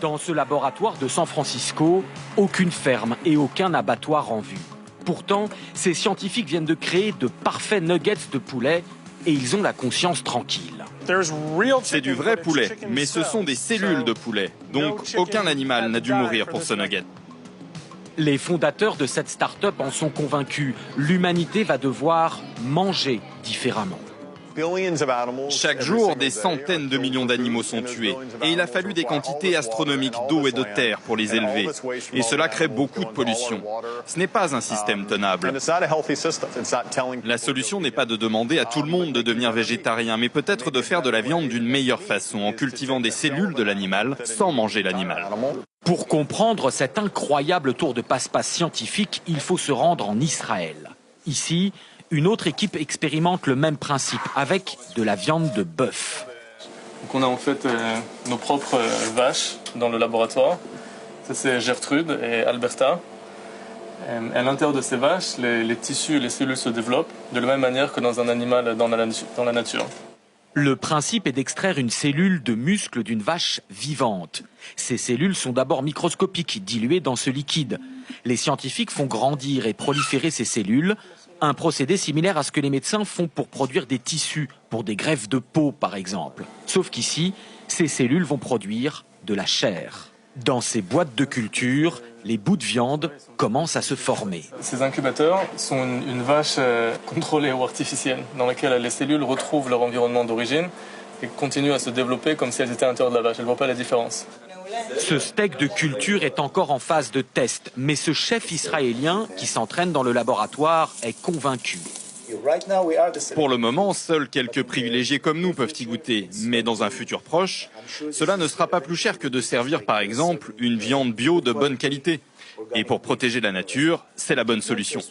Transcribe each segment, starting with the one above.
Dans ce laboratoire de San Francisco, aucune ferme et aucun abattoir en vue. Pourtant, ces scientifiques viennent de créer de parfaits nuggets de poulet et ils ont la conscience tranquille. C'est du vrai poulet, mais ce sont des cellules de poulet. Donc aucun animal n'a dû mourir pour ce nugget. Les fondateurs de cette start-up en sont convaincus. L'humanité va devoir manger différemment. Chaque jour, des centaines de millions d'animaux sont tués. Et il a fallu des quantités astronomiques d'eau et de terre pour les élever. Et cela crée beaucoup de pollution. Ce n'est pas un système tenable. La solution n'est pas de demander à tout le monde de devenir végétarien, mais peut-être de faire de la viande d'une meilleure façon, en cultivant des cellules de l'animal sans manger l'animal. Pour comprendre cet incroyable tour de passe-passe scientifique, il faut se rendre en Israël. Ici, une autre équipe expérimente le même principe avec de la viande de bœuf. Donc on a en fait nos propres vaches dans le laboratoire. Ça c'est Gertrude et Alberta. Et à l'intérieur de ces vaches, les tissus et les cellules se développent de la même manière que dans un animal dans la nature. Le principe est d'extraire une cellule de muscle d'une vache vivante. Ces cellules sont d'abord microscopiques, diluées dans ce liquide. Les scientifiques font grandir et proliférer ces cellules, un procédé similaire à ce que les médecins font pour produire des tissus, pour des greffes de peau par exemple. Sauf qu'ici, ces cellules vont produire de la chair. Dans ces boîtes de culture, les bouts de viande commencent à se former. Ces incubateurs sont une vache contrôlée ou artificielle, dans laquelle les cellules retrouvent leur environnement d'origine et continuent à se développer comme si elles étaient à l'intérieur de la vache. Elles ne voient pas la différence. Ce steak de culture est encore en phase de test, mais ce chef israélien qui s'entraîne dans le laboratoire est convaincu. Pour le moment, seuls quelques privilégiés comme nous peuvent y goûter. Mais dans un futur proche, cela ne sera pas plus cher que de servir par exemple une viande bio de bonne qualité. Et pour protéger la nature, c'est la bonne solution.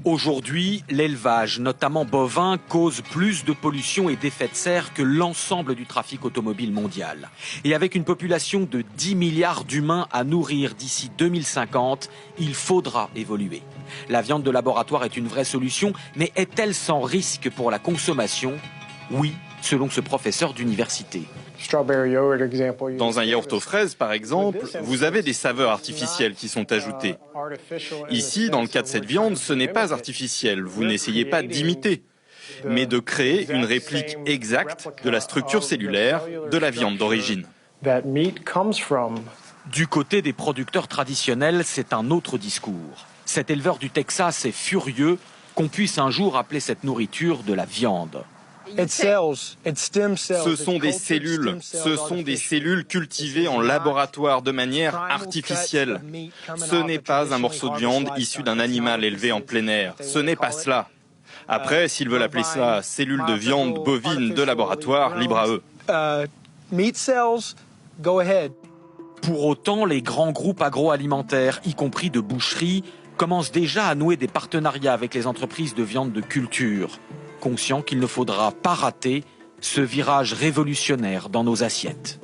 Aujourd'hui, l'élevage, notamment bovin, cause plus de pollution et d'effets de serre que l'ensemble du trafic automobile mondial. Et avec une population de 10 milliards d'humains à nourrir d'ici 2050, il faudra évoluer. La viande de laboratoire est une vraie solution, mais est-elle sans risque pour la consommation? Oui, selon ce professeur d'université. Dans un yaourt aux fraises, par exemple, vous avez des saveurs artificielles qui sont ajoutées. Ici, dans le cas de cette viande, ce n'est pas artificiel. Vous n'essayez pas d'imiter, mais de créer une réplique exacte de la structure cellulaire de la viande d'origine. Du côté des producteurs traditionnels, c'est un autre discours. Cet éleveur du Texas est furieux qu'on puisse un jour appeler cette nourriture de la viande. Ce sont des cellules cultivées en laboratoire de manière artificielle. Ce n'est pas un morceau de viande issu d'un animal élevé en plein air. Ce n'est pas cela. Après, s'ils veulent appeler ça cellules de viande bovine de laboratoire, libre à eux. Pour autant, les grands groupes agroalimentaires, y compris de boucherie, commencent déjà à nouer des partenariats avec les entreprises de viande de culture, conscients qu'il ne faudra pas rater ce virage révolutionnaire dans nos assiettes.